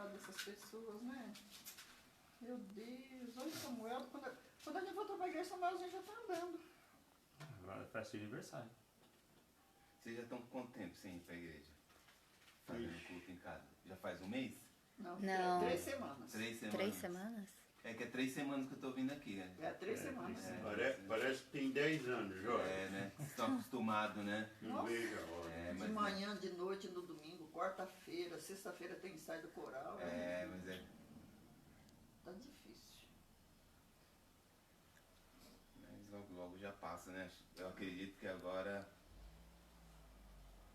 coitado dessas pessoas, né? Meu Deus, olha Samuel, quando a gente voltou pra igreja, Samuelzinho já tá andando. Agora faz seu aniversário. Vocês já estão com quanto tempo sem ir pra igreja? Fazendo culto em casa? Já faz um mês? Não. 3 semanas. 3 semanas. 3 semanas? É que é 3 semanas que eu tô vindo aqui, né? 3 semanas. Parece que tem 10 anos, Jorge. né? Vocês estão acostumados, né? Não vejo a hora. De manhã, de noite, no domingo, quarta-feira, sexta-feira tem ensaio do coral. Mas é... Tá difícil. Mas logo já passa, né? Eu acredito que agora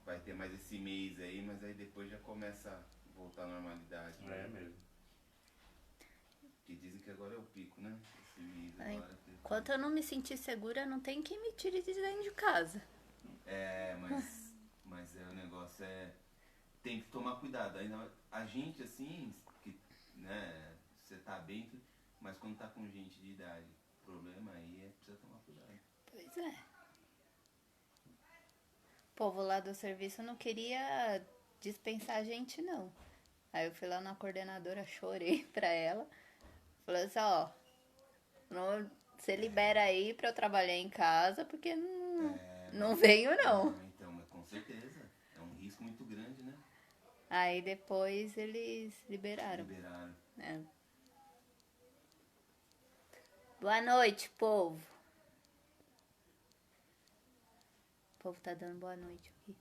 vai ter mais esse mês aí, mas aí depois já começa a voltar à normalidade. É mesmo. Que dizem que agora é o pico, né? Esse mês Ai, agora. enquanto eu não me sentir segura, não tem quem me tire de dentro de casa. Mas o negócio tem que tomar cuidado. Ainda a gente assim, que, né, você tá bem, mas quando tá com gente de idade, o problema aí precisa tomar cuidado. Pois é. O povo lá do serviço não queria dispensar a gente, não. Aí eu fui lá na coordenadora, chorei pra ela. Falei assim, ó, você libera aí pra eu trabalhar em casa, porque não venho, não. Então, mas com certeza. É um risco muito grande, né? Aí depois eles liberaram. É. Boa noite, povo. O povo tá dando boa noite aqui.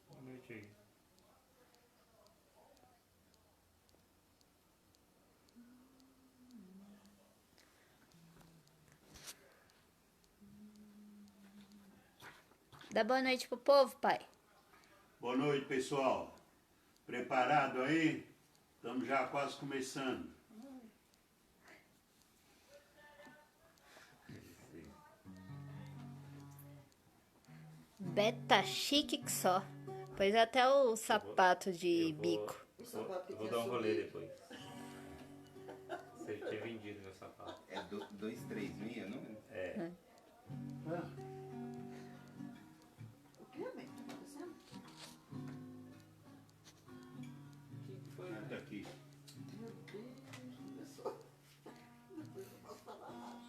Boa noite aí. Dá boa noite pro povo, pai. Boa noite, pessoal. Preparado aí? Estamos já quase começando. Beta chique que só. Pois até o sapato de bico. Eu vou dar um rolê depois. Você ter vendido meu sapato. É 2, 3 mil, não? O que é bem? Tá acontecendo? Até aqui. Meu Deus, começou. Depois eu posso falar nada.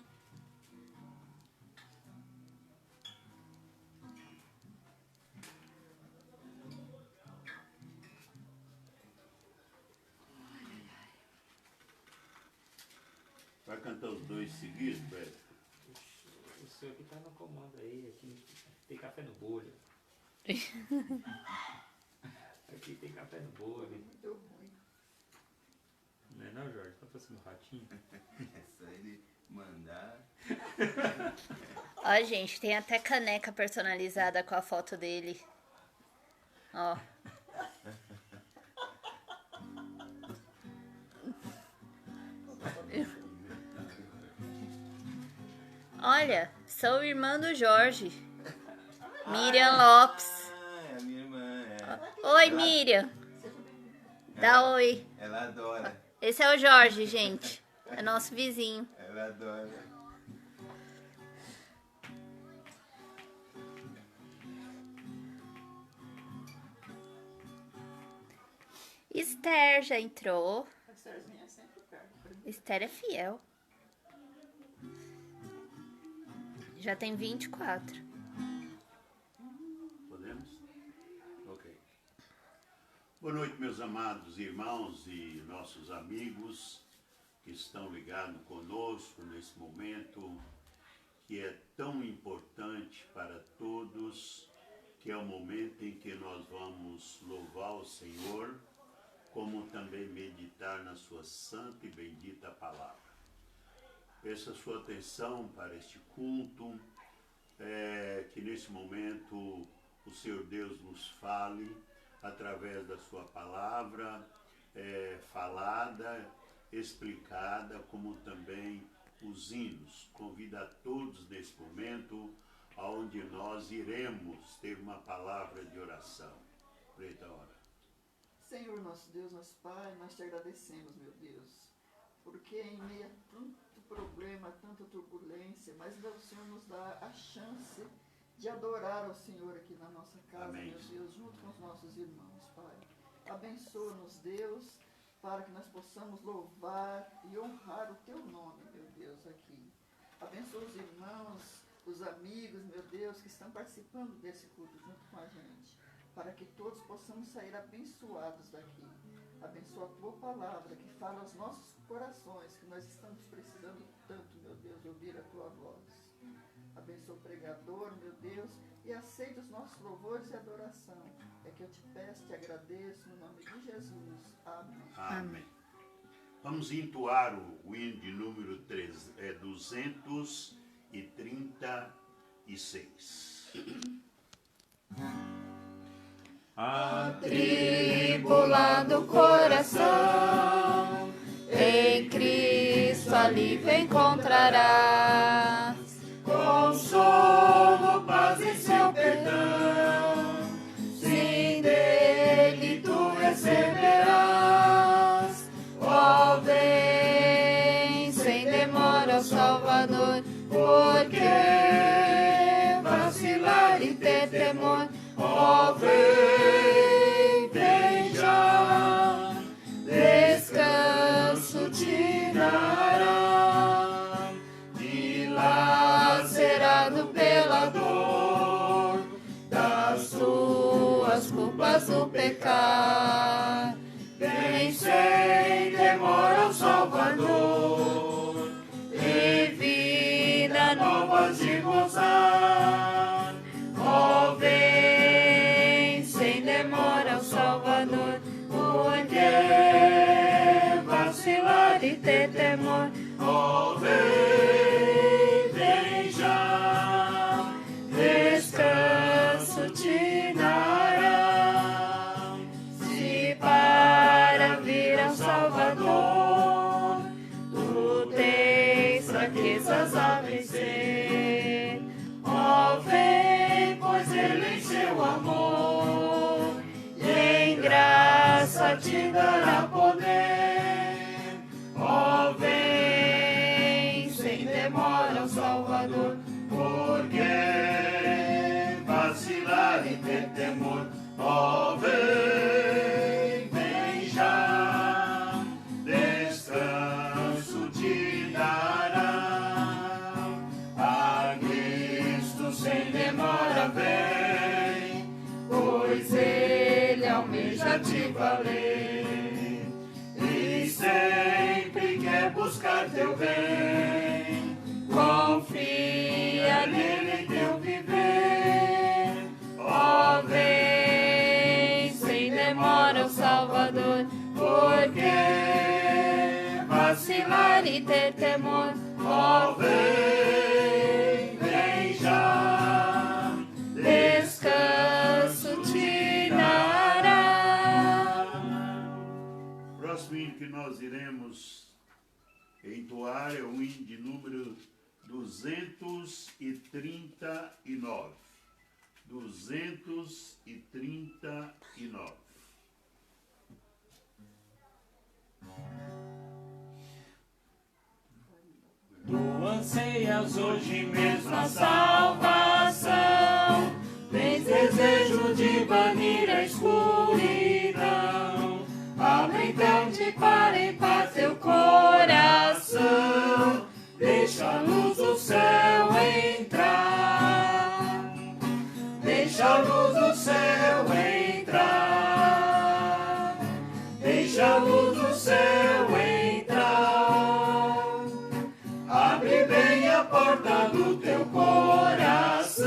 Vai cantar os 2 seguidos, Beto? O senhor que tá no comando aí, aqui tem café no bolho. Aqui tem café no bolho. Deu ruim. Não é não, Jorge? Tá passando ratinho? É só ele mandar. Ó, gente, tem até caneca personalizada com a foto dele. Ó. Olha, sou irmã do Jorge. Miriam Lopes. É a minha irmã, Oi, Miriam. Dá oi. Ela adora. Esse é o Jorge, gente. É nosso vizinho. Ela adora. Esther já entrou. A Estherzinha é sempre perto. Esther é fiel. Já tem 24. Podemos? Ok. Boa noite, meus amados irmãos e nossos amigos que estão ligados conosco nesse momento que é tão importante para todos, que é o momento em que nós vamos louvar o Senhor, como também meditar na sua santa e bendita palavra. Peço a sua atenção para este culto, que nesse momento o Senhor Deus nos fale através da sua palavra, falada, explicada, como também os hinos. Convido a todos nesse momento, onde nós iremos ter uma palavra de oração. Preta hora. Senhor, nosso Deus, nosso Pai, nós te agradecemos, meu Deus, porque em meio a tanto problema, tanta turbulência, mas o Senhor nos dá a chance de adorar ao Senhor aqui na nossa casa, Amém. meu Deus, junto com os nossos irmãos, Pai. Abençoa-nos, Deus, para que nós possamos louvar e honrar o teu nome, meu Deus, aqui. Abençoa os irmãos, os amigos, meu Deus, que estão participando desse culto junto com a gente, para que todos possamos sair abençoados daqui. Abençoa a tua palavra, que fala aos nossos corações, que nós estamos precisando tanto, meu Deus, ouvir a tua voz. Abençoa o pregador, meu Deus, e aceita os nossos louvores e adoração. É que eu te peço, te agradeço, no nome de Jesus. Amém. Amém. Vamos entoar o hino de número 236. Atribulado coração, em Cristo alívio encontrarás. Consolo, paz e seu perdão, sim, dele tu receberás. Ó, vem sem demora, ó Salvador, porque vacilar e ter temor. Ó, vem, vem já, descanso te dará, dilacerado pela dor das tuas culpas do pecar. Vem sem demora, ó Salvador, e vida nova de gozar. Ó, vem sem demora, ó Salvador, porque vacilar e ter temor. Ó, vem, vem já, descanso te dará. Se para vir ao Salvador tu tens fraquezas a vencer, ó, vem, pois ele em seu amor e em graça te dará poder. Ó, vem sem demora, ó Salvador, porque vacilar e ter temor. Ó, vem, vem já, descanso te dará. A Cristo sem demora vem, pois ele almeja te valer e sempre quer buscar teu bem. Confia nele teu viver. Ó, vem sem demora, ó Salvador, porque vacilar e ter temor. Ó, vem, vem já, descanso te dará. O próximo hino que nós iremos entoar é o hino de número 239. 239. Tu anseias hoje mesmo a salvação, tens desejo de banir a escuridão. Abre então-te para em paz teu coração, deixa a luz do céu entrar, deixa a luz do céu entrar, deixa a luz do céu entrar. Abre bem a porta do teu coração,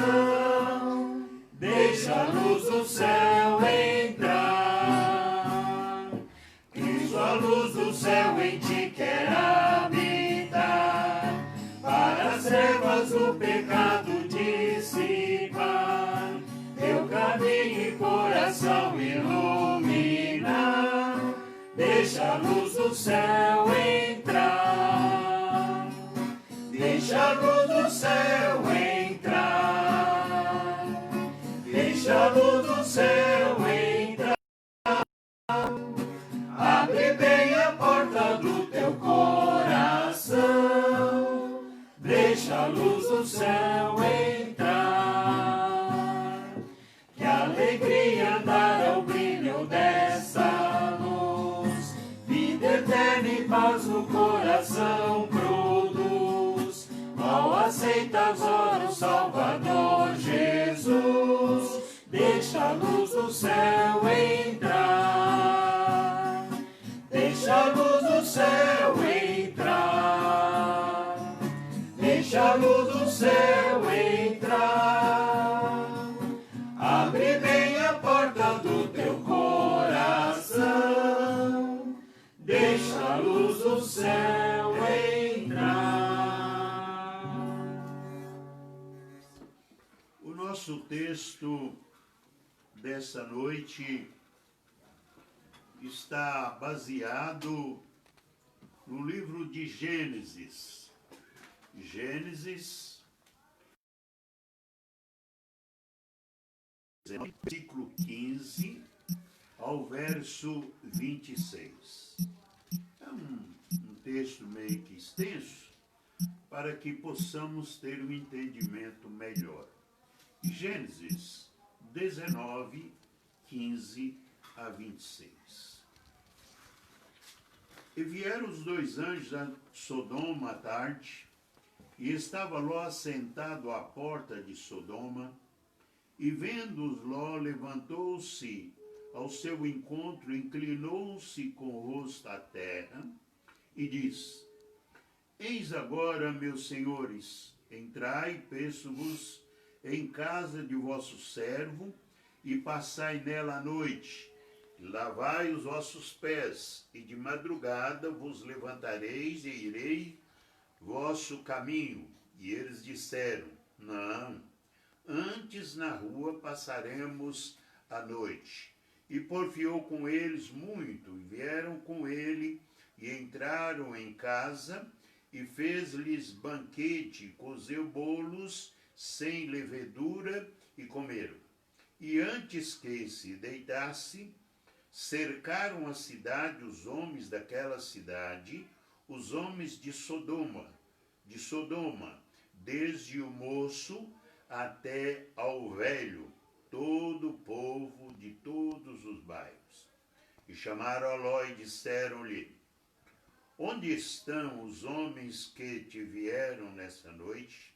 deixa a luz do céu entrar. Cristo, a luz do céu em ti quer habitar, para as trevas do pecado dissipar, teu caminho e coração iluminar. Deixa a luz do céu entrar, deixa a luz do céu entrar, deixa a luz do céu entrar. Abre bem a porta do teu coração, deixa a luz do céu entrar. Que alegria dar ao brilho dessa mas o coração produz. Mal aceita agora o Salvador Jesus, deixa a luz do céu entrar, deixa a luz do céu entrar, deixa a luz do céu entrar. Abre bem a porta do teu coração, deixa a luz do céu entrar. O nosso texto dessa noite está baseado no livro de Gênesis. Gênesis, versículo 15 ao verso 26. É um texto meio que extenso, para que possamos ter um entendimento melhor. Gênesis 19, 15 a 26. E vieram os dois anjos a Sodoma à tarde, e estava Ló sentado à porta de Sodoma, e vendo-os Ló, levantou-se ao seu encontro, inclinou-se com o rosto à terra, e disse: Eis agora, meus senhores, entrai, peço-vos, em casa de vosso servo, e passai nela a noite. Lavai os vossos pés, e de madrugada vos levantareis e irei vosso caminho. E eles disseram: Não, antes na rua passaremos a noite. E porfiou com eles muito, e vieram com ele, e entraram em casa, e fez-lhes banquete, cozeu bolos sem levedura, e comeram. E antes que se deitasse, cercaram a cidade os homens daquela cidade, os homens de Sodoma, desde o moço até ao velho, todo o povo de todos os bairros. E chamaram a Ló e disseram-lhe: Onde estão os homens que te vieram nessa noite?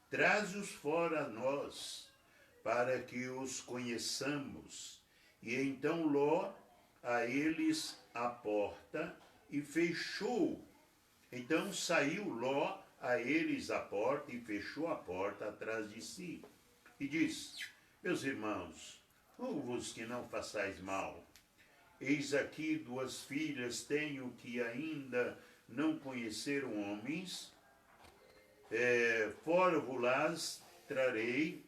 Traze-os fora a nós, para que os conheçamos. E então Ló a eles a porta e fechou. Então saiu Ló a eles a porta e fechou a porta atrás de si. E disse: Meus irmãos, rogo-vos que não façais mal. Eis aqui 2 filhas tenho que ainda não conheceram homens. Fora vos-las trarei,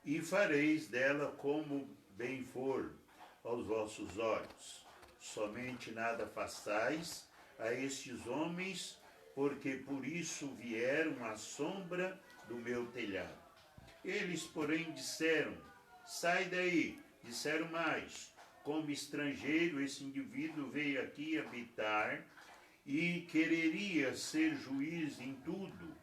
e fareis dela como bem for aos vossos olhos. Somente nada façais a estes homens, porque por isso vieram à sombra do meu telhado. Eles, porém, disseram: Sai daí. Disseram mais: Como estrangeiro, esse indivíduo veio aqui habitar e quereria ser juiz em tudo.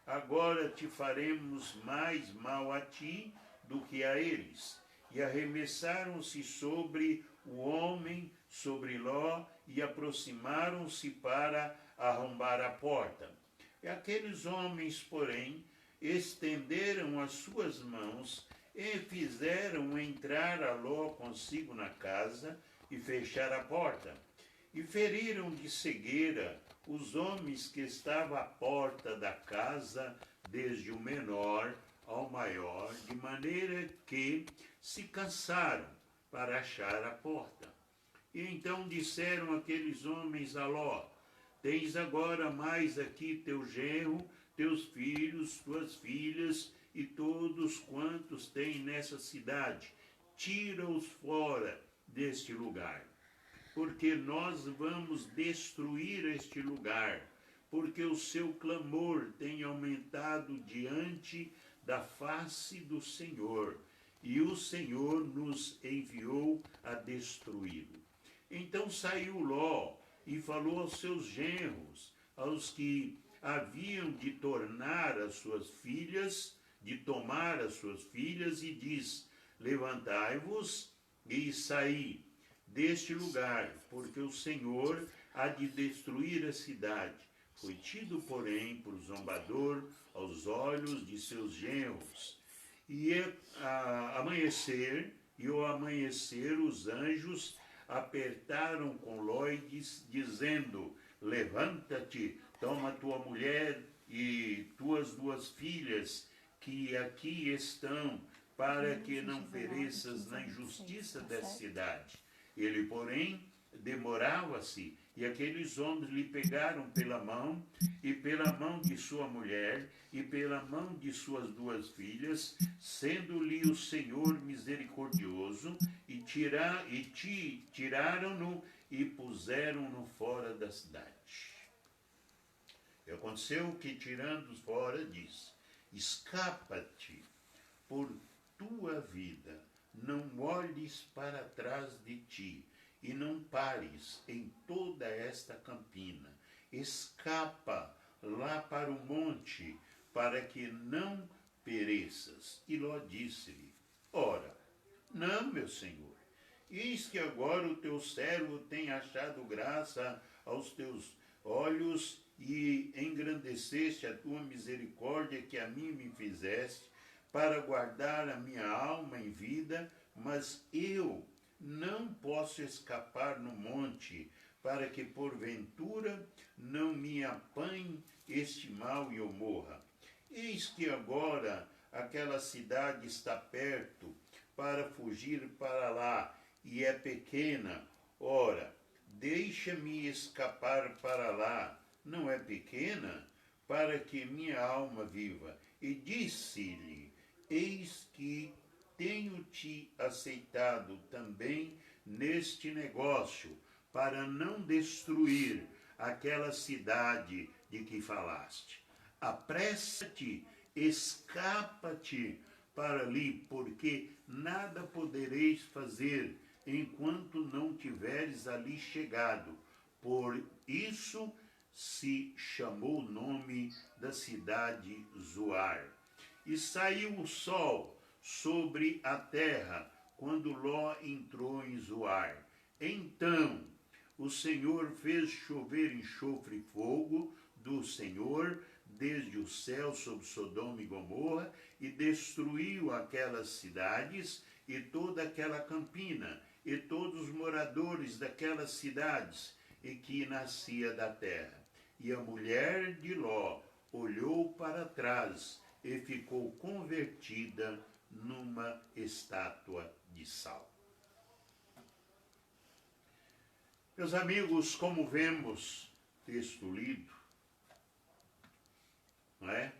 Agora te faremos mais mal a ti do que a eles. E arremessaram-se sobre o homem, sobre Ló, e aproximaram-se para arrombar a porta. E aqueles homens, porém, estenderam as suas mãos e fizeram entrar a Ló consigo na casa e fechar a porta. E feriram de cegueira os homens que estavam à porta da casa, desde o menor ao maior, de maneira que se cansaram para achar a porta. E então disseram aqueles homens a Ló: Tens agora mais aqui teu genro, teus filhos, tuas filhas e todos quantos têm nessa cidade. Tira-os fora deste lugar, porque nós vamos destruir este lugar, porque o seu clamor tem aumentado diante da face do Senhor, e o Senhor nos enviou a destruí-lo. Então saiu Ló e falou aos seus genros, aos que haviam de tomar as suas filhas, e diz: Levantai-vos e saí, deste lugar, porque o Senhor há de destruir a cidade. Foi tido, porém, por zombador aos olhos de seus genros. E ao amanhecer, os anjos apertaram com Loides, dizendo: levanta-te, toma tua mulher e tuas 2 filhas, que aqui estão, para que não pereças na injustiça dessa cidade. Ele, porém, demorava-se, e aqueles homens lhe pegaram pela mão, e pela mão de sua mulher, e pela mão de suas 2 filhas, sendo-lhe o Senhor misericordioso, e tiraram-no e puseram-no fora da cidade. E aconteceu que, tirando-os fora, disse: escapa-te por tua vida, não olhes para trás de ti, e não pares em toda esta campina. Escapa lá para o monte, para que não pereças. E Ló disse-lhe: ora, não, meu senhor, eis que agora o teu servo tem achado graça aos teus olhos, e engrandeceste a tua misericórdia que a mim me fizeste, para guardar a minha alma em vida, mas eu não posso escapar no monte, para que porventura não me apanhe este mal e eu morra. Eis que agora aquela cidade está perto, para fugir para lá, e é pequena. Ora, deixa-me escapar para lá, não é pequena, para que minha alma viva. E disse-lhe: eis que tenho-te aceitado também neste negócio, para não destruir aquela cidade de que falaste. Apressa-te, escapa-te para ali, porque nada podereis fazer enquanto não tiveres ali chegado. Por isso se chamou o nome da cidade Zoar. E saiu o sol sobre a terra quando Ló entrou em Zoar. Então o Senhor fez chover enxofre e fogo do Senhor desde o céu sobre Sodoma e Gomorra, e destruiu aquelas cidades e toda aquela campina, e todos os moradores daquelas cidades, e que nascia da terra. E a mulher de Ló olhou para trás e ficou convertida numa estátua de sal. Meus amigos, como vemos, texto lido, não é?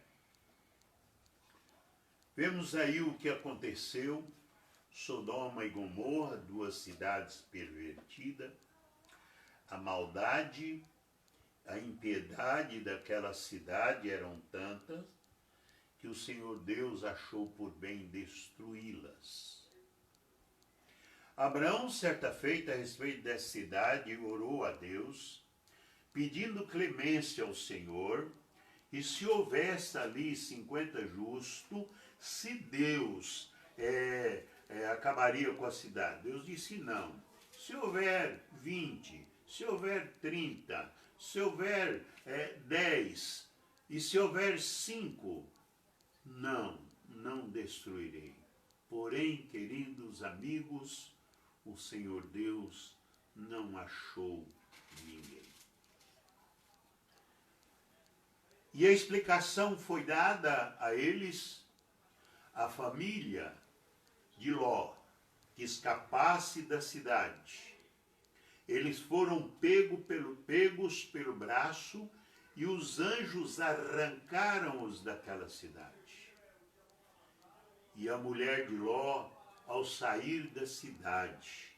Vemos aí o que aconteceu, Sodoma e Gomorra, 2 cidades pervertidas, a maldade, a impiedade daquela cidade eram tantas que o Senhor Deus achou por bem destruí-las. Abraão, certa feita, a respeito dessa cidade, orou a Deus, pedindo clemência ao Senhor, e se houvesse ali 50 justos, se Deus acabaria com a cidade. Deus disse não. Se houver 20, se houver 30, se houver 10, e se houver 5, não destruirei. Porém, queridos amigos, o Senhor Deus não achou ninguém. E a explicação foi dada a eles, a família de Ló, que escapasse da cidade. Eles foram pegos pelo braço, e os anjos arrancaram-os daquela cidade. E a mulher de Ló, ao sair da cidade,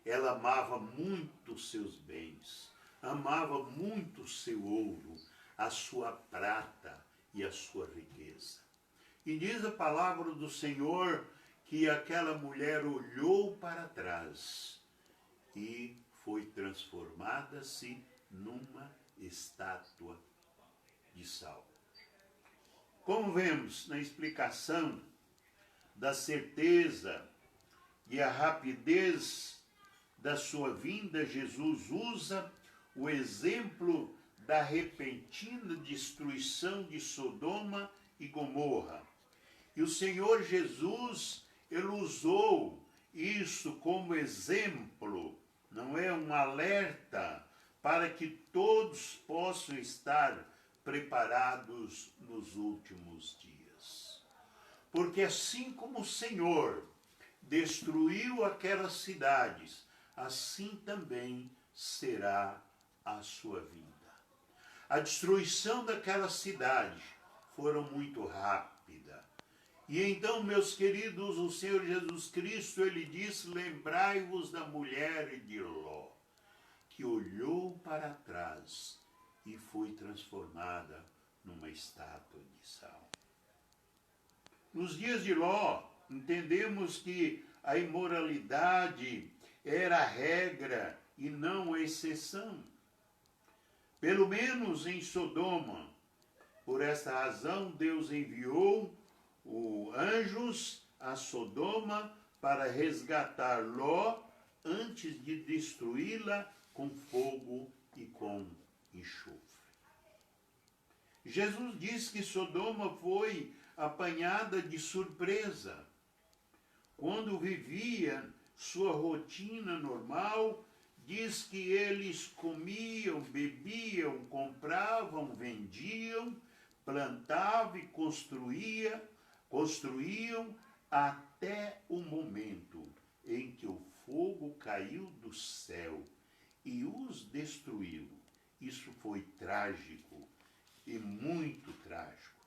ela amava muito seus bens, amava muito seu ouro, a sua prata e a sua riqueza. E diz a palavra do Senhor que aquela mulher olhou para trás e foi transformada-se numa estátua de sal. Como vemos na explicação da certeza e a rapidez da sua vinda, Jesus usa o exemplo da repentina destruição de Sodoma e Gomorra. E o Senhor Jesus, ele usou isso como exemplo, não é, um alerta para que todos possam estar preparados nos últimos dias. Porque assim como o Senhor destruiu aquelas cidades, assim também será a sua vinda. A destruição daquela cidade foram muito rápida. E então, meus queridos, o Senhor Jesus Cristo, ele disse: lembrai-vos da mulher de Ló, que olhou para trás e foi transformada numa estátua de sal. Nos dias de Ló, entendemos que a imoralidade era a regra e não a exceção. Pelo menos em Sodoma. Por esta razão, Deus enviou anjos a Sodoma para resgatar Ló antes de destruí-la com fogo e com enxofre. Jesus diz que Sodoma foi apanhada de surpresa. Quando vivia sua rotina normal, diz que eles comiam, bebiam, compravam, vendiam, plantavam e construíam até o momento em que o fogo caiu do céu e os destruiu. Isso foi trágico e muito trágico.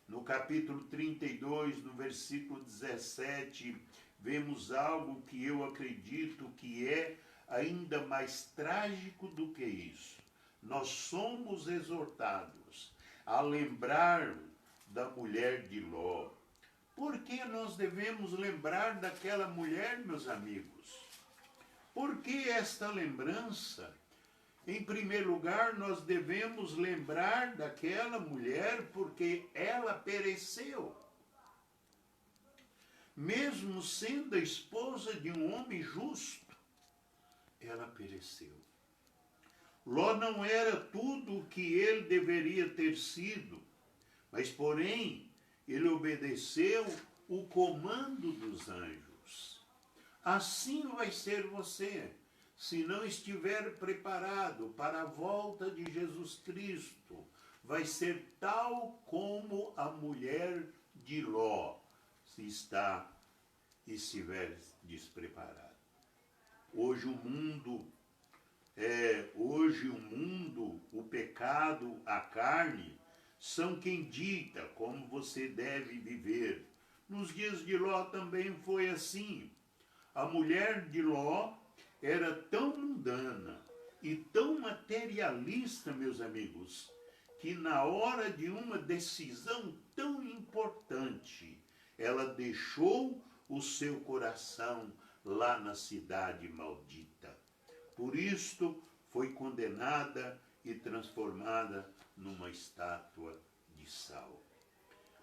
No capítulo 32, no versículo 17, vemos algo que eu acredito que é ainda mais trágico do que isso. Nós somos exortados a lembrar da mulher de Ló. Por que nós devemos lembrar daquela mulher, meus amigos? Por que esta lembrança? Em primeiro lugar, nós devemos lembrar daquela mulher porque ela pereceu. Mesmo sendo a esposa de um homem justo, ela pereceu. Ló não era tudo o que ele deveria ter sido, mas, porém, ele obedeceu o comando dos anjos. Assim vai ser você, se não estiver preparado para a volta de Jesus Cristo. Vai ser tal como a mulher de Ló, se estiver despreparado. Hoje o mundo, o pecado, a carne, são quem dita como você deve viver. Nos dias de Ló também foi assim. A mulher de Ló era tão mundana e tão materialista, meus amigos, que na hora de uma decisão tão importante, ela deixou o seu coração lá na cidade maldita. Por isto, foi condenada e transformada numa estátua de sal.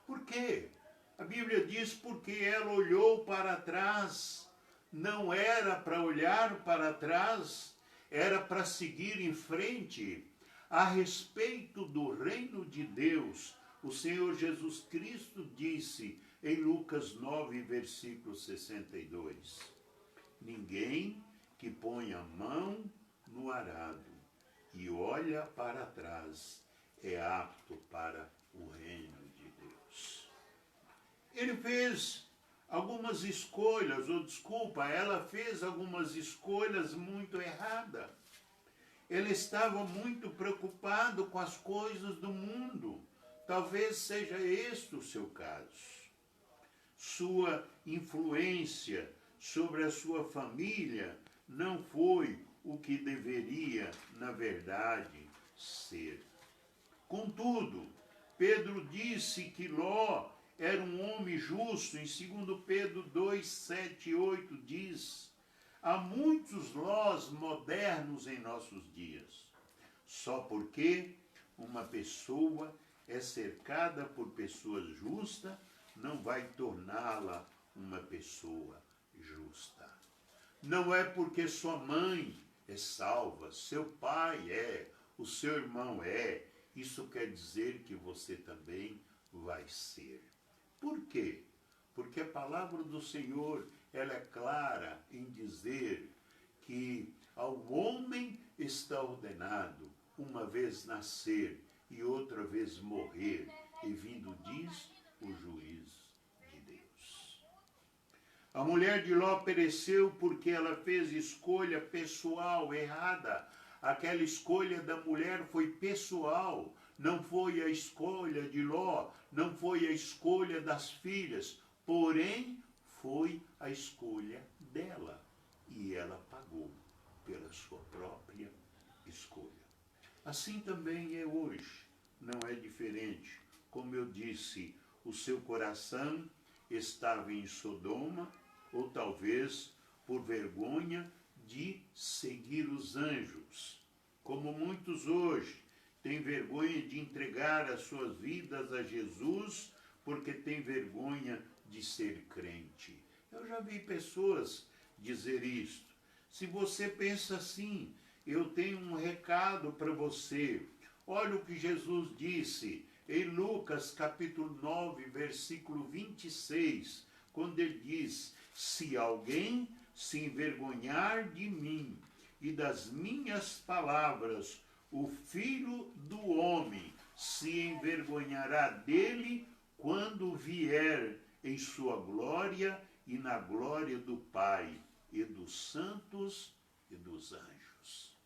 Por quê? A Bíblia diz porque ela olhou para trás. Não era para olhar para trás, era para seguir em frente. A respeito do reino de Deus, o Senhor Jesus Cristo disse em Lucas 9, versículo 62, ninguém que põe a mão no arado e olha para trás é apto para o reino de Deus. Ele fez algumas escolhas, ela fez algumas escolhas muito erradas. Ele estava muito preocupado com as coisas do mundo. Talvez seja este o seu caso. Sua influência sobre a sua família não foi o que deveria, na verdade, ser. Contudo, Pedro disse que Ló era um homem justo. Em 2 Pedro 2, 7 e 8 diz: há muitos Lós modernos em nossos dias, só porque uma pessoa é cercada por pessoas justas, não vai torná-la uma pessoa justa. Não é porque sua mãe é salva, seu pai é, o seu irmão é, isso quer dizer que você também vai ser. Por quê? Porque a palavra do Senhor, ela é clara em dizer que ao homem está ordenado uma vez nascer e outra vez morrer, e vindo diz o juízo de Deus. A mulher de Ló pereceu porque ela fez escolha pessoal errada. Aquela escolha da mulher foi pessoal, não foi a escolha de Ló, não foi a escolha das filhas, porém foi a escolha dela, e ela pagou pela sua própria escolha. Assim também é hoje, não é diferente. Como eu disse, o seu coração estava em Sodoma, ou talvez por vergonha de seguir os anjos. Como muitos hoje têm vergonha de entregar as suas vidas a Jesus, porque têm vergonha de ser crente. Eu já vi pessoas dizer isto. Se você pensa assim, eu tenho um recado para você. Olha o que Jesus disse em Lucas capítulo 9, versículo 26, quando ele diz: se alguém se envergonhar de mim e das minhas palavras, o Filho do Homem se envergonhará dele quando vier em sua glória e na glória do Pai e dos santos e dos anjos.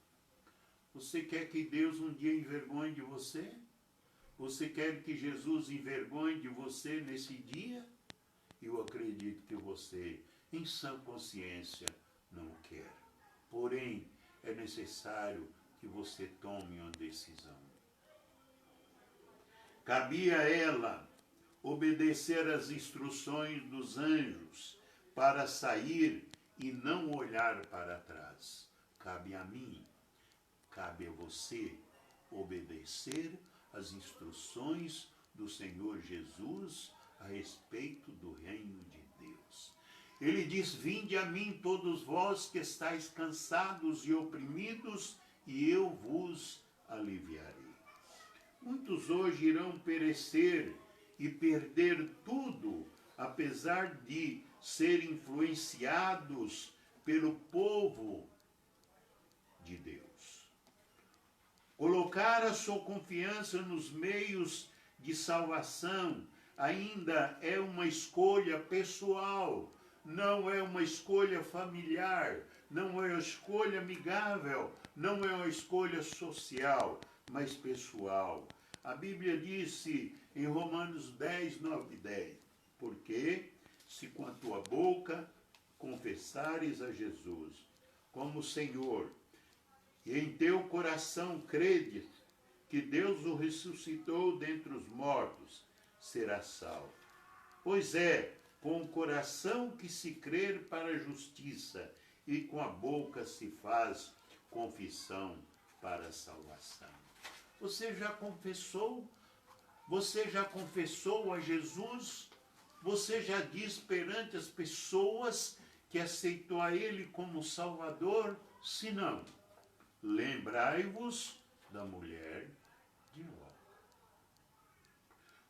Você quer que Deus um dia envergonhe de você? Você quer que Jesus envergonhe de você nesse dia? Eu acredito que você, em sã consciência, não o quer. Porém, é necessário que você tome uma decisão. Cabia a ela obedecer às instruções dos anjos para sair e não olhar para trás. Cabe a mim, cabe a você obedecer às instruções do Senhor Jesus a respeito do reino de Deus. Ele diz: vinde a mim todos vós que estáis cansados e oprimidos, e eu vos aliviarei. Muitos hoje irão perecer e perder tudo, apesar de serem influenciados pelo povo de Deus. Colocar a sua confiança nos meios de salvação ainda é uma escolha pessoal, não é uma escolha familiar, não é uma escolha amigável, não é uma escolha social, mas pessoal. A Bíblia disse em Romanos 10, 9 e 10, porque se com a tua boca confessares a Jesus como Senhor, e em teu coração credes que Deus o ressuscitou dentre os mortos, serás salvo. Pois é com o coração que se crer para a justiça, e com a boca se faz confissão para a salvação. Você já confessou? Você já confessou a Jesus? Você já diz perante as pessoas que aceitou a Ele como Salvador? Se não, lembrai-vos da mulher de Ló.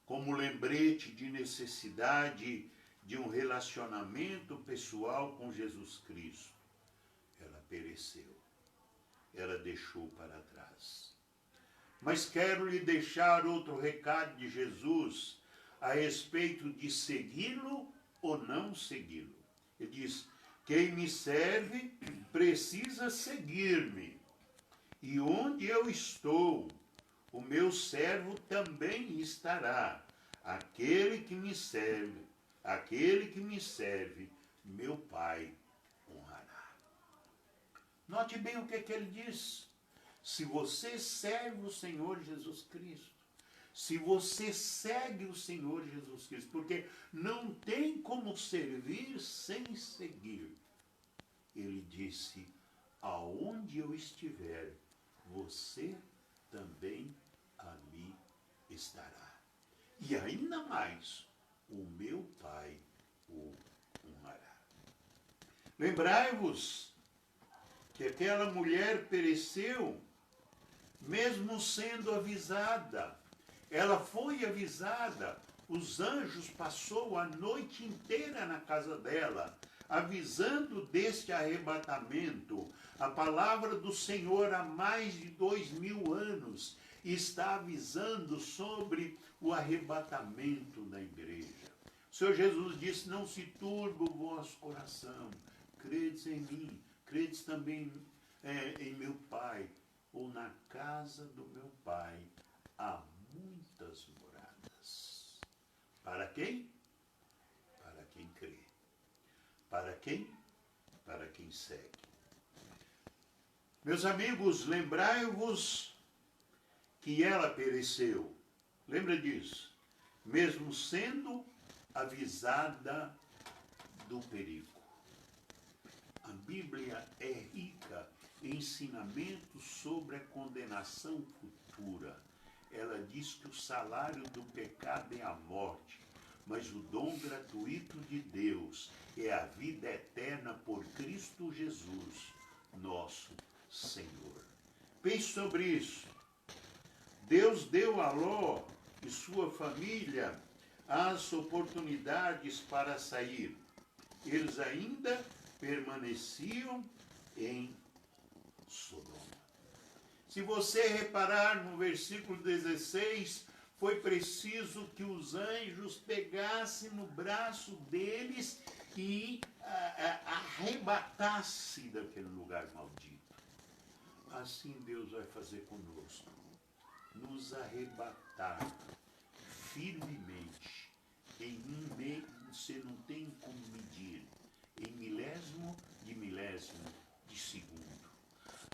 Como lembrete de necessidade de um relacionamento pessoal com Jesus Cristo, ela pereceu, ela deixou para trás. Mas quero lhe deixar outro recado de Jesus a respeito de segui-lo ou não segui-lo. Ele diz: quem me serve precisa seguir-me, e onde eu estou, o meu servo também estará. Aquele que me serve, meu Pai honrará. Note bem o que ele diz. Se você serve o Senhor Jesus Cristo, se você segue o Senhor Jesus Cristo, porque não tem como servir sem seguir. Ele disse: aonde eu estiver, você também ali estará. E ainda mais, o meu Pai o honrará. Lembrai-vos que aquela mulher pereceu, mesmo sendo avisada. Ela foi avisada. Os anjos passou a noite inteira na casa dela, avisando deste arrebatamento. A palavra do Senhor há mais de 2000 anos está avisando sobre o arrebatamento da igreja. O Senhor Jesus disse, não se turbe o vosso coração, credes em mim, credes também em meu Pai, ou na casa do meu Pai há muitas moradas. Para quem? Para quem crê. Para quem? Para quem segue. Meus amigos, lembrai-vos que ela pereceu. Lembra disso? Mesmo sendo avisada do perigo. A Bíblia é rica em ensinamentos sobre a condenação futura. Ela diz que o salário do pecado é a morte, mas o dom gratuito de Deus é a vida eterna por Cristo Jesus, nosso Senhor. Pense sobre isso. Deus deu a Ló e sua família as oportunidades para sair. Eles ainda permaneciam em Sodoma. Se você reparar no versículo 16, foi preciso que os anjos pegassem no braço deles e arrebatassem daquele lugar maldito. Assim Deus vai fazer conosco. Nos arrebatar firmemente em um meio que você não tem como medir, em milésimo de segundo,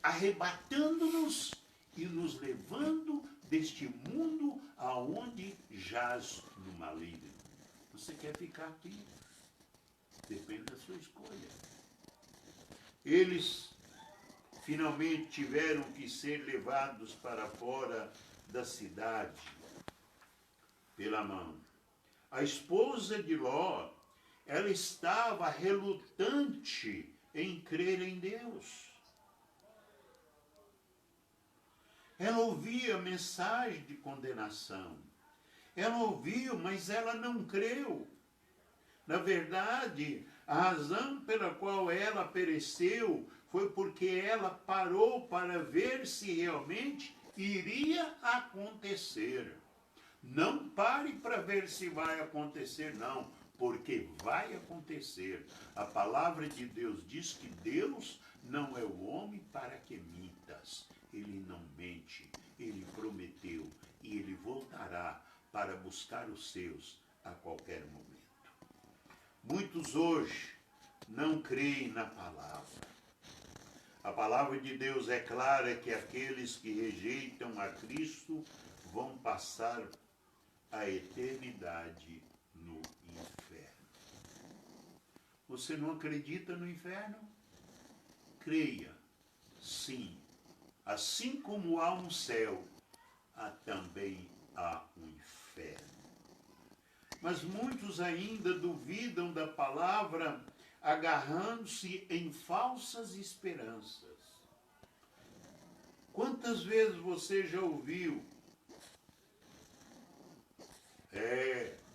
arrebatando-nos e nos levando deste mundo aonde jaz no maligno. Você quer ficar aqui? Depende da sua escolha. Eles finalmente tiveram que ser levados para fora da cidade pela mão. A esposa de Ló, ela estava relutante em crer em Deus. Ela ouvia a mensagem de condenação. Ela ouviu, mas ela não creu. Na verdade, a razão pela qual ela pereceu foi porque ela parou para ver se realmente iria acontecer. Não pare para ver se vai acontecer, não, porque vai acontecer. A palavra de Deus diz que Deus não é o homem para que mintas. Ele não mente, ele prometeu e ele voltará para buscar os seus a qualquer momento. Muitos hoje não creem na palavra. A palavra de Deus é clara que aqueles que rejeitam a Cristo vão passar a eternidade no inferno. Você não acredita no inferno? Creia, sim. Assim como há um céu, também há um inferno. Mas muitos ainda duvidam da palavra, agarrando-se em falsas esperanças. Quantas vezes você já ouviu?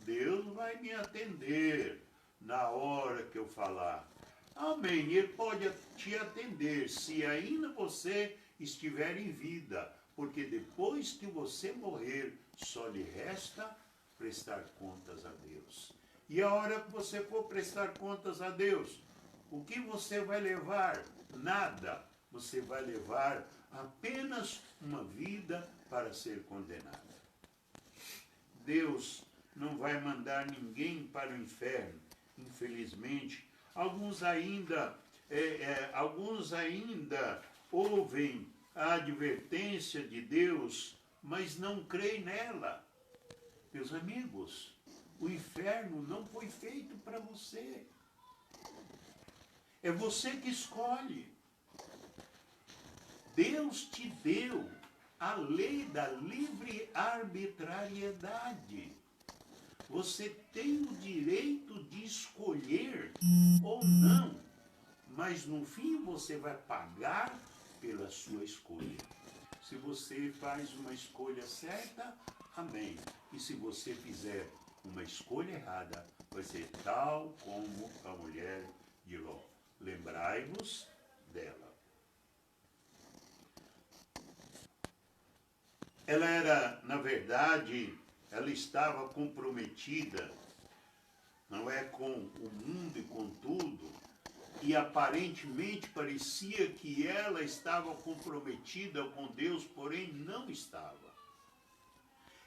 Deus vai me atender na hora que eu falar. Amém. Ele pode te atender se ainda você estiver em vida, porque depois que você morrer, só lhe resta prestar contas a Deus. E a hora que você for prestar contas a Deus, o que você vai levar? Nada. Você vai levar apenas uma vida para ser condenada. Deus não vai mandar ninguém para o inferno. Infelizmente, alguns ainda ouvem a advertência de Deus, mas não creem nela. Meus amigos, o inferno não foi feito para você. É você que escolhe. Deus te deu a lei da livre arbitrariedade. Você tem o direito de escolher ou não, mas no fim você vai pagar pela sua escolha. Se você faz uma escolha certa, amém. E se você fizer uma escolha errada, vai ser tal como a mulher de Ló. Lembrai-vos dela. Ela era, na verdade, ela estava comprometida, não é, com o mundo e com tudo, e aparentemente parecia que ela estava comprometida com Deus, porém não estava.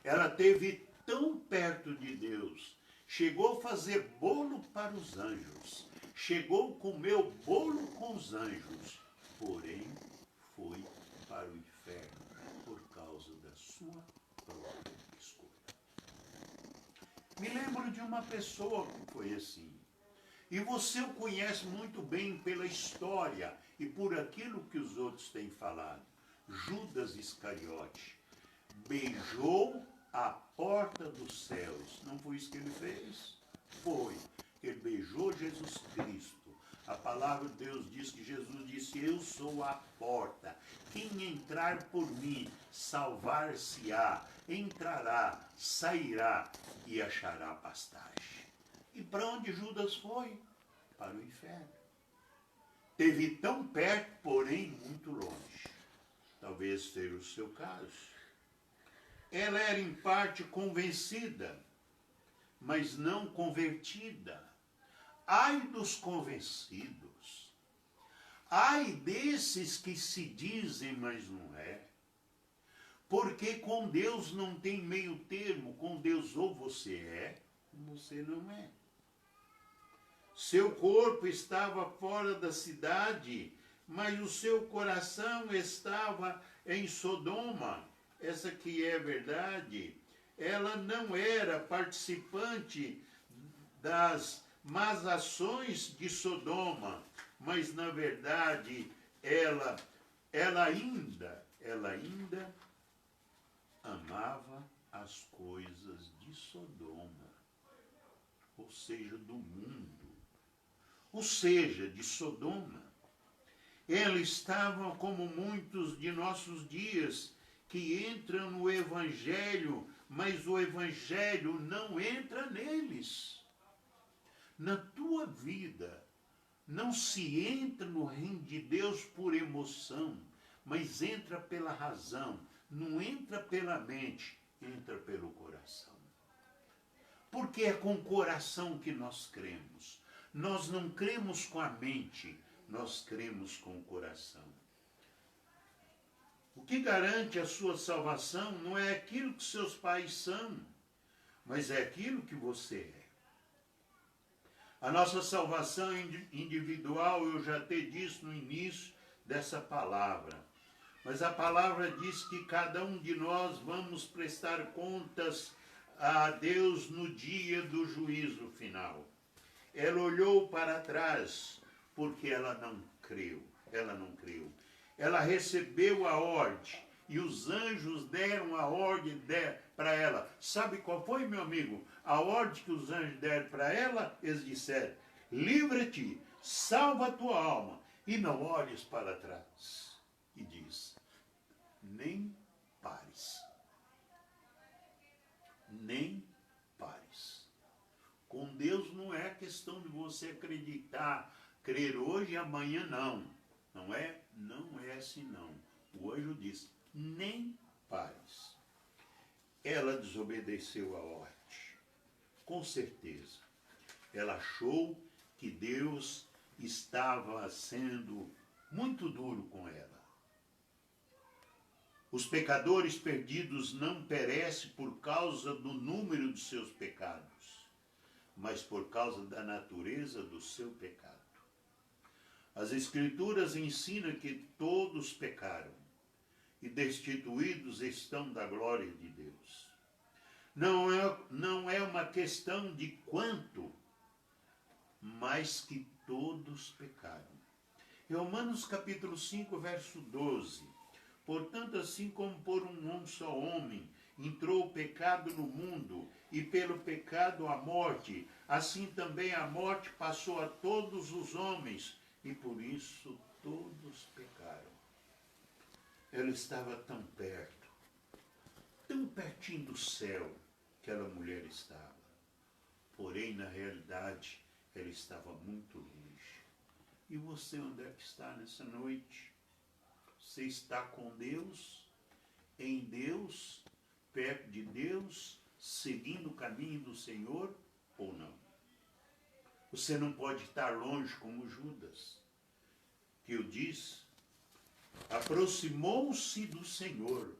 Ela esteve tão perto de Deus, chegou a fazer bolo para os anjos, chegou a comer o bolo com os anjos, porém foi para o inferno por causa da sua própria escolha. Me lembro de uma pessoa que foi assim. E você o conhece muito bem pela história e por aquilo que os outros têm falado. Judas Iscariote beijou a porta dos céus. Não foi isso que ele fez? Foi. Ele beijou Jesus Cristo. A palavra de Deus diz que Jesus disse: eu sou a porta. Quem entrar por mim salvar-se-á, entrará, sairá e achará pastagem. E para onde Judas foi? Para o inferno. Esteve tão perto, porém muito longe. Talvez seja o seu caso. Ela era em parte convencida, mas não convertida. Ai dos convencidos. Ai desses que se dizem, mas não é. Porque com Deus não tem meio termo. Com Deus ou você é, ou você não é. Seu corpo estava fora da cidade, mas o seu coração estava em Sodoma. Essa que é verdade. Ela não era participante das más ações de Sodoma, mas na verdade ela ainda amava as coisas de Sodoma, ou seja, do mundo, ou seja, de Sodoma. Ela estava como muitos de nossos dias que entram no Evangelho, mas o Evangelho não entra neles. Na tua vida, não se entra no reino de Deus por emoção, mas entra pela razão, não entra pela mente, entra pelo coração. Porque é com o coração que nós cremos. Nós não cremos com a mente, nós cremos com o coração. O que garante a sua salvação não é aquilo que seus pais são, mas é aquilo que você é. A nossa salvação individual, eu já te disse no início dessa palavra, mas a palavra diz que cada um de nós vamos prestar contas a Deus no dia do juízo final. Ela olhou para trás porque ela não creu. Ela recebeu a ordem e os anjos deram a ordem para ela. Sabe qual foi, meu amigo? A ordem que os anjos deram para ela, eles disseram: livra-te, salva a tua alma e não olhes para trás. E diz: nem pares. Nem pares. Com Deus não é questão de você acreditar, crer hoje e amanhã não. Não é? Não é assim não. O anjo diz: nem pares. Ela desobedeceu a ordem. Com certeza. Ela achou que Deus estava sendo muito duro com ela. Os pecadores perdidos não perecem por causa do número de seus pecados, mas por causa da natureza do seu pecado. As Escrituras ensinam que todos pecaram e destituídos estão da glória de Deus. Não é uma questão de quanto, mas que todos pecaram. Romanos capítulo 5, verso 12. Portanto, assim como por um só homem entrou o pecado no mundo, e pelo pecado a morte, assim também a morte passou a todos os homens, e por isso todos pecaram. Ela estava tão perto, tão pertinho do céu que aquela mulher estava. Porém, na realidade, ela estava muito longe. E você, onde é que está nessa noite? Você está com Deus, em Deus, perto de Deus, seguindo o caminho do Senhor ou não? Você não pode estar longe como Judas, que eu disse, aproximou-se do Senhor,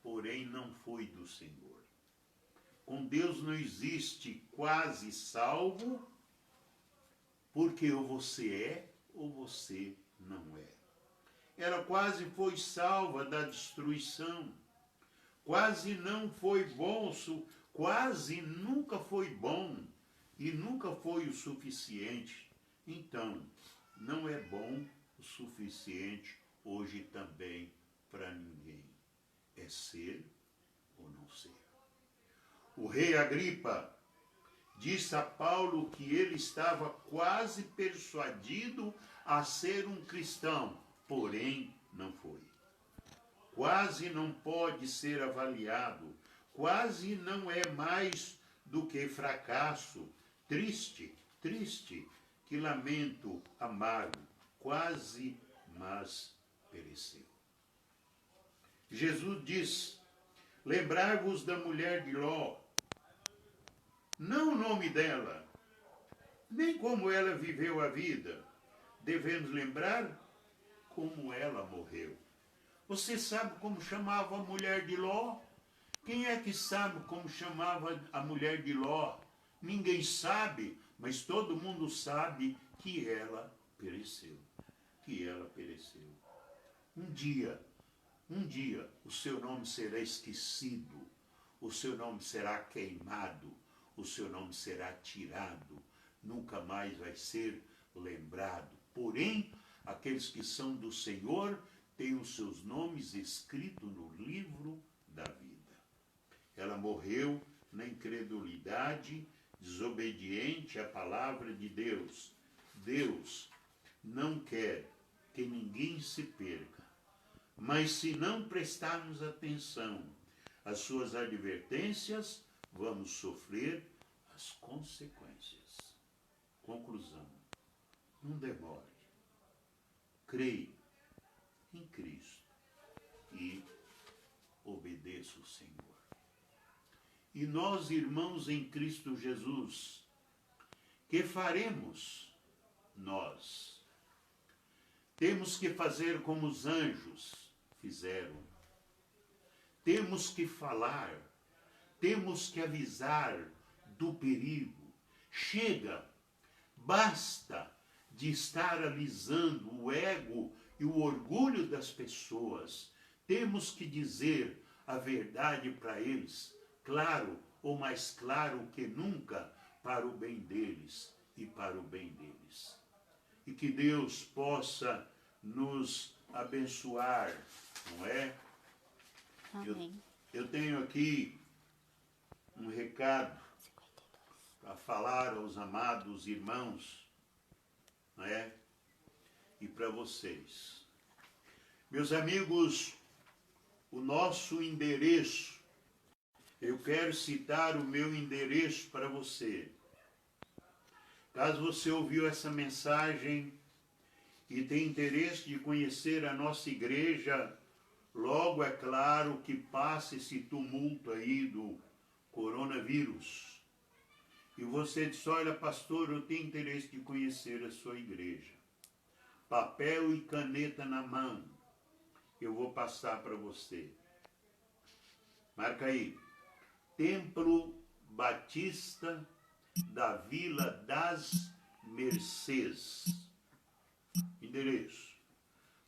porém não foi do Senhor. Com Deus não existe quase salvo, porque ou você é ou você não é. Ela quase foi salva da destruição, quase não foi bom, quase nunca foi bom e nunca foi o suficiente. Então, não é bom o suficiente hoje também para ninguém. É ser ou não ser. O rei Agripa disse a Paulo que ele estava quase persuadido a ser um cristão, porém não foi. Quase não pode ser avaliado, quase não é mais do que fracasso, triste, que lamento amargo, quase, mas pereceu. Jesus diz, lembrai-vos da mulher de Ló, não o nome dela, nem como ela viveu a vida. Devemos lembrar como ela morreu. Você sabe como chamava a mulher de Ló? Quem é que sabe como chamava a mulher de Ló? Ninguém sabe, mas todo mundo sabe que ela pereceu. Que ela pereceu. Um dia, o seu nome será esquecido, o seu nome será queimado, o seu nome será tirado, nunca mais vai ser lembrado. Porém, aqueles que são do Senhor têm os seus nomes escritos no livro da vida. Ela morreu na incredulidade, desobediente à palavra de Deus. Deus não quer que ninguém se perca, mas se não prestarmos atenção às suas advertências, vamos sofrer as consequências. Conclusão. Não demore. Creia em Cristo e obedeça o Senhor. E nós, irmãos em Cristo Jesus, que faremos nós? Temos que fazer como os anjos fizeram. Temos que falar, temos que avisar do perigo. Chega, basta de estar alisando o ego e o orgulho das pessoas. Temos que dizer a verdade para eles, claro, ou mais claro que nunca, para o bem deles e para o bem deles. E que Deus possa nos abençoar, não é? Amém. Eu tenho aqui um recado para falar aos amados irmãos, não é? E para vocês. Meus amigos, o nosso endereço, eu quero citar o meu endereço para você. Caso você ouviu essa mensagem e tem interesse de conhecer a nossa igreja, logo é claro que passa esse tumulto aí do coronavírus. E você diz, olha pastor, eu tenho interesse de conhecer a sua igreja. Papel e caneta na mão, eu vou passar para você. Marca aí, Templo Batista da Vila das Mercês. Endereço,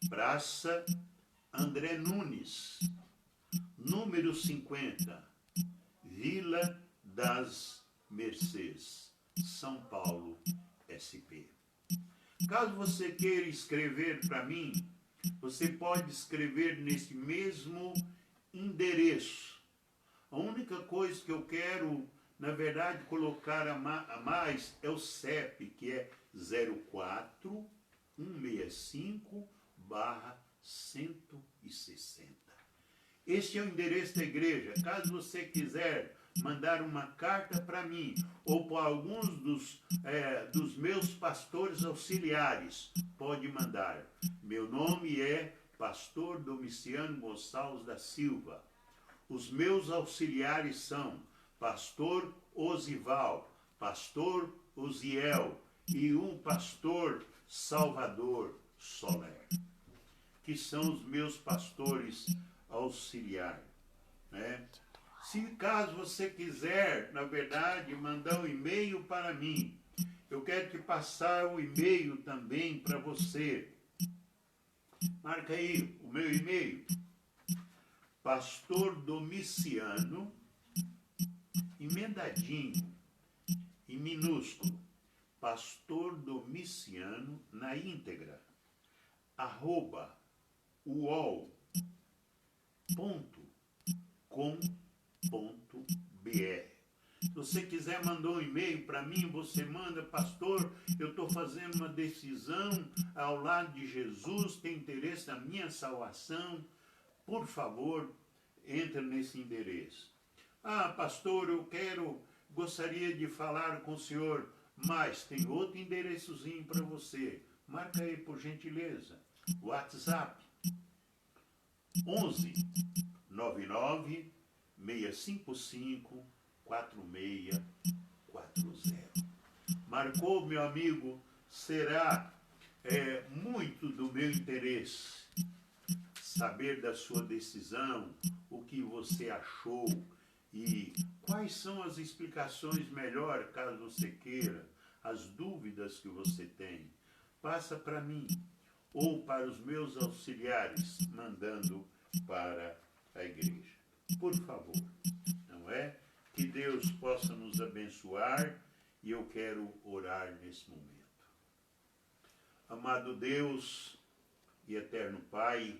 Praça André Nunes, número 50, Vila das Mercês, São Paulo, SP. Caso você queira escrever para mim, você pode escrever nesse mesmo endereço. A única coisa que eu quero, na verdade, colocar a mais é o CEP, que é 04 165/160. Este é o endereço da igreja. Caso você quiser mandar uma carta para mim ou para alguns dos meus pastores auxiliares, pode mandar. Meu nome é Pastor Domiciano Gonçalves da Silva. Os meus auxiliares são Pastor Osival, Pastor Osiel e um pastor Salvador Soler, que são os meus pastores auxiliares, né? Se caso você quiser, na verdade, mandar um e-mail para mim, eu quero te passar o e-mail também para você. Marca aí o meu e-mail. Pastor Domiciano, emendadinho, em minúsculo. Pastor Domiciano, na íntegra, @uol.com.br. Se você quiser mandar um e-mail para mim, você manda: pastor, eu estou fazendo uma decisão ao lado de Jesus, tem interesse na minha salvação. Por favor, entre nesse endereço. Ah, pastor, gostaria de falar com o senhor, mas tem outro endereçozinho para você. Marca aí, por gentileza. WhatsApp 11 99 655 4640. Marcou, meu amigo? Será muito do meu interesse saber da sua decisão, o que você achou e quais são as explicações melhor, caso você queira, as dúvidas que você tem. Passa para mim ou para os meus auxiliares, mandando para a igreja. Por favor, não é? Que Deus possa nos abençoar e eu quero orar nesse momento. Amado Deus e eterno Pai,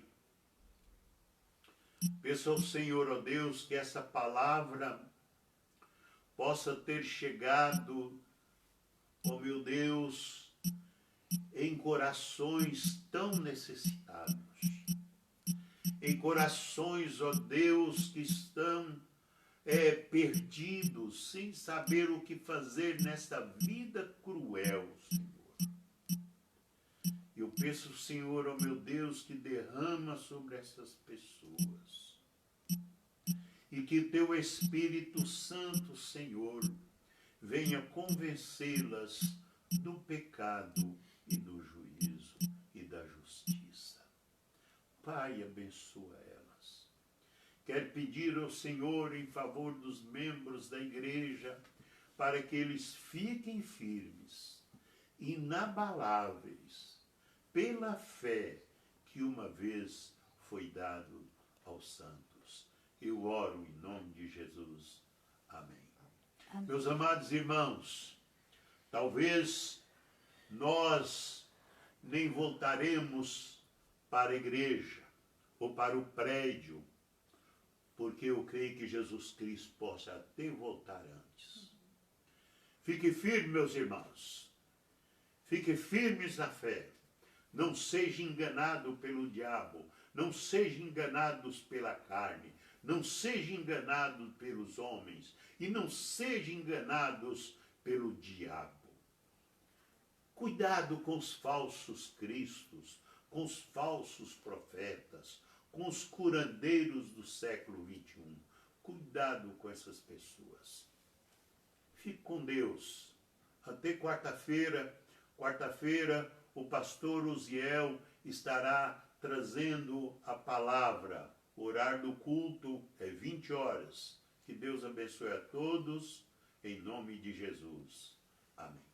peço ao Senhor, ó Deus, que essa palavra possa ter chegado, ó meu Deus, em corações tão necessitados, em corações, ó Deus, que estão perdidos, sem saber o que fazer nesta vida cruel, Senhor. Eu peço, Senhor, ó meu Deus, que derrama sobre essas pessoas e que teu Espírito Santo, Senhor, venha convencê-las do pecado e do juízo e da justiça. Pai, abençoa elas. Quero pedir ao Senhor em favor dos membros da igreja para que eles fiquem firmes, inabaláveis, pela fé que uma vez foi dado aos santos. Eu oro em nome de Jesus. Amém. Amém. Meus amados irmãos, talvez nós nem voltaremos para a igreja ou para o prédio, porque eu creio que Jesus Cristo possa até voltar antes. Fique firme, meus irmãos. Fique firmes na fé. Não seja enganado pelo diabo. Não seja enganados pela carne. Não seja enganado pelos homens. E não seja enganados pelo diabo. Cuidado com os falsos cristos, com os falsos profetas, com os curandeiros do século XXI. Cuidado com essas pessoas. Fique com Deus. Até quarta-feira. Quarta-feira, o pastor Osiel estará trazendo a palavra. O horário do culto é 20 horas. Que Deus abençoe a todos, em nome de Jesus. Amém.